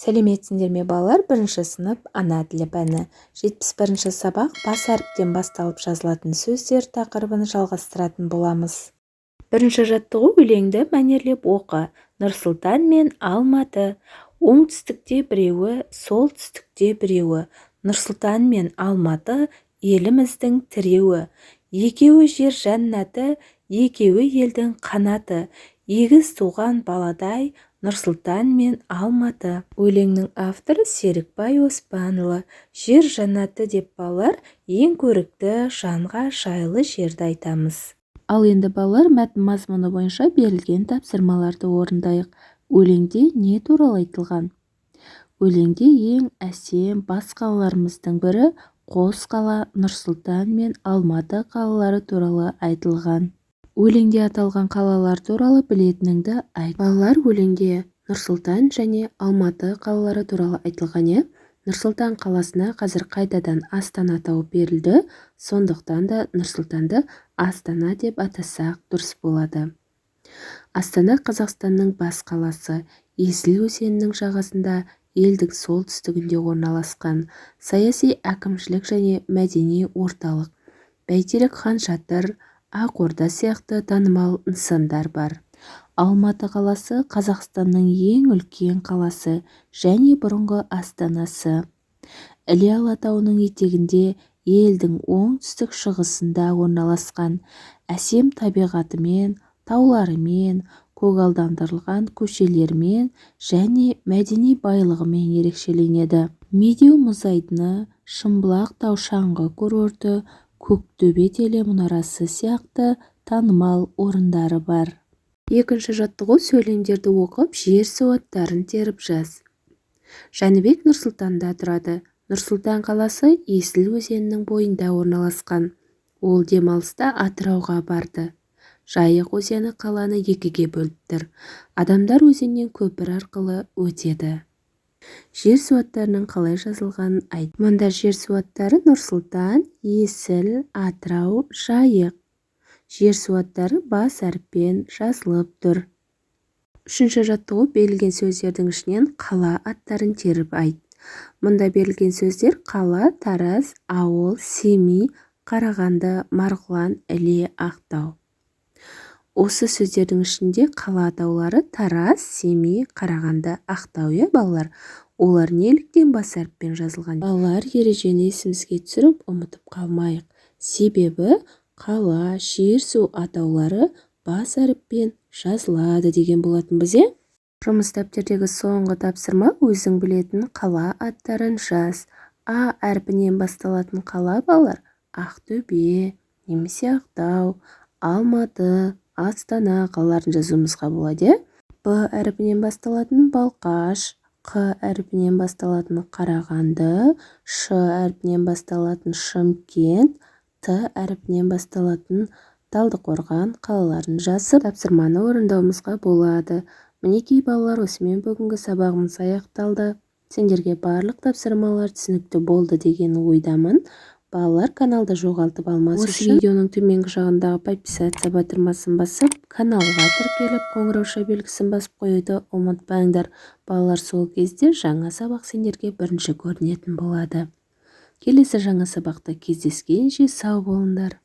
Сәлеметсіңдер ме балалар? Бірінші сынып ана тілі пәні. 71-ші сабақ бас әріптен басталып жазылатын сөздер тақырыбын жалғастыратын боламыз. Бірінші жаттығу: өлеңді мәнерлеп оқы. Нұрсұлтан мен Алматы. Оңтүстікте біреуі, солтүстікте біреуі. Нұрсұлтан мен Алматы еліміздің тіреуі. Екеуі жер жәннаты, екеуі елдің қанаты. Егіз туған баладай Нұрсұлтан мен Алматы. Өлеңнің авторы Серікбай Оспанұлы. Жер жәннаты деп балалар ең көрікті, жанға жайлы жерді айтамыз. Ал енді балалар мәтін мазмұны бойынша берілген тапсырмаларды орындайық. Өлеңде не туралы айтылған? Өлеңде ең әсем бас қалаларымыздың бірі қос қала Нұрсұлтан мен Алматы қалалары туралы айтылған. Өлеңде аталған қалалар туралы білетініңді айт. Балалар, өлеңде Нұрсұлтан және Алматы қалалары туралы айтылған. Нұрсұлтан қаласына қазір қайтадан Астана атауы берілді, сондықтан да Нұрсұлтанды Астана деп атасақ дұрыс болады. Астана Қазақстанның бас қаласы, Есіл өзенінің жағасында, елдің солтүстігінде орналасқан, саяси, әкімшілік және мәдени орталық. Бәйтерек, Хан Шатыр, Ақорда сияқты танымал нысандар бар. Алматы қаласы Қазақстанның ең үлкен қаласы және бұрынғы астанасы. Іле алатауының етегінде, елдің оңтүстік шығысында орналасқан, әсем табиғатымен, тауларымен, көгалдандырылған көшелермен және мәдени байлығымен ерекшеленеді. Медеу мұз айдыны, Шымбұлақ тау-шаңғы курорты, Көктөбе телемұнарасы сияқты танымал орындары бар. Екінші жаттығу: сөйлемдерді оқып, жер-су аттарын теріп жаз. Жәнібек Нұрсұлтанда тұрады. Нұрсұлтан қаласы Есіл өзенінің бойында орналасқан. Ол демалыста Атырауға барды. Жайық өзені қаланы екіге бөліп тұр. Адамдар өзеннен көпір арқылы өтеді. Жер-су аттарының қалай жазылғанын айт. Мұнда жер-су аттары Нұрсұлтан, Есіл, Атырау, Жайық. Жер-су аттары бас әріппен жазылып тұр. Үшінші жаттығу: берілген сөздердің ішінен қала аттарын теріп айт. Мұнда берілген сөздер қала, Тараз, ауыл, Семей, Қарағанды, Марғұлан, Іле, Ақтау. Осы сөздердің ішінде қала атаулары Тараз, Семей, Қарағанды, Ақтау. Балалар, олар неліктен бас әріппен жазылған? Балалар, ережені есімізге түсіріп ұмытып қалмайық. Себебі қала, жер-су атаулары бас әріппен жазылады деген болатынбыз. Жұмыс дәптердегі соңғы тапсырма: өзің білетін қала аттарын жаз. А әрпінен басталатын қала балалар Ақтөбе немесе Ақтау, Алматы, Астана қалаларын жазуымызға болады. Б әрпінен басталатын Балқаш, Қ әрпінен басталатын Қарағанды, Ш әрпінен басталатын Шымкент, Т әрпінен басталатын Талдықорған қалаларын жазып, тапсырманы орындаумызға болады. Мінекей балалар, осымен бүгінгі сабағымыз аяқталды. Сендерге барлық тапсырмалар түсінікті болды деген ойдамын. Балалар, каналды жоғалтып алмас үшін осы видеоның төменгі жағындағы подписаться батырмасын басып, каналға тіркеліп, қоңырауша белгісін басып қоюды ұмытпаңдар. Балалар, сол кезде жаңа сабақ сендерге бірінші көрінетін болады. Келесі жаңа сабақта кездескенше сау болыңдар.